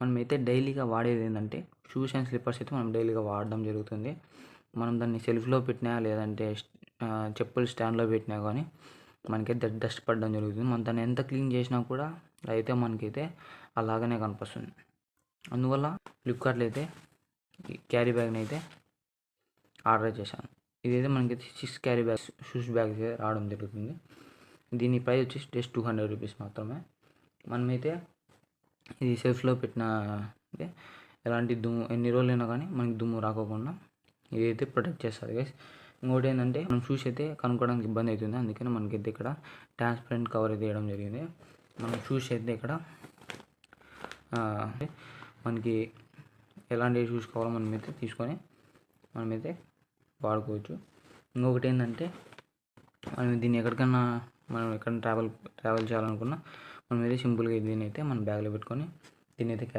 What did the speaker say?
మనమైతే డైలీగా వాడేది ఏంటంటే షూస్ అండ్ స్లిప్పర్స్ అయితే మనం డైలీగా వాడడం జరుగుతుంది. మనం దాన్ని సెల్ఫ్లో పెట్టినా లేదంటే చెప్పులు స్టాండ్లో పెట్టినా కానీ మనకైతే డస్ట్ పడడం జరుగుతుంది. మనం దాన్ని ఎంత క్లీన్ చేసినా కూడా అయితే మనకైతే అలాగనే కనిపిస్తుంది. అందువల్ల ఫ్లిప్కార్ట్లో అయితే క్యారీ బ్యాగ్ని అయితే ఆర్డర్ చేశాను. ఇదైతే మనకైతే 6 క్యారీ బ్యాగ్స్ షూస్ బ్యాగ్స్ రావడం జరుగుతుంది. దీని ప్రైస్ వచ్చేసి జస్ట్ 200 రూపీస్ మాత్రమే. మనమైతే ఇది సెల్ఫ్లో పెట్టిన ఎలాంటి దుమ్ము ఎన్ని రోజులైనా కానీ మనకి దుమ్ము రాకోకుండా ఇదైతే ప్రొటెక్ట్ చేస్తుంది గైస్. ఇంకోటి ఏంటంటే మనం షూస్ అయితే కనుక్కోవడానికి ఇబ్బంది అవుతుంది. అందుకని మనకైతే ఇక్కడ ట్రాన్స్పరెంట్ కవర్ అయితే వేయడం జరిగింది. మనం షూస్ అయితే ఇక్కడ మనకి ఎలాంటి షూస్ కావాలో మనమైతే తీసుకొని మనమైతే వాడుకోవచ్చు. ఇంకొకటి ఏంటంటే మనం దీన్ని ఎక్కడికన్నా మనం ఎక్కడ ట్రావెల్ చేయాలనుకున్నా మనమైతే సింపుల్గా దీన్ని అయితే మన బ్యాగ్లో పెట్టుకొని దీన్ని అయితే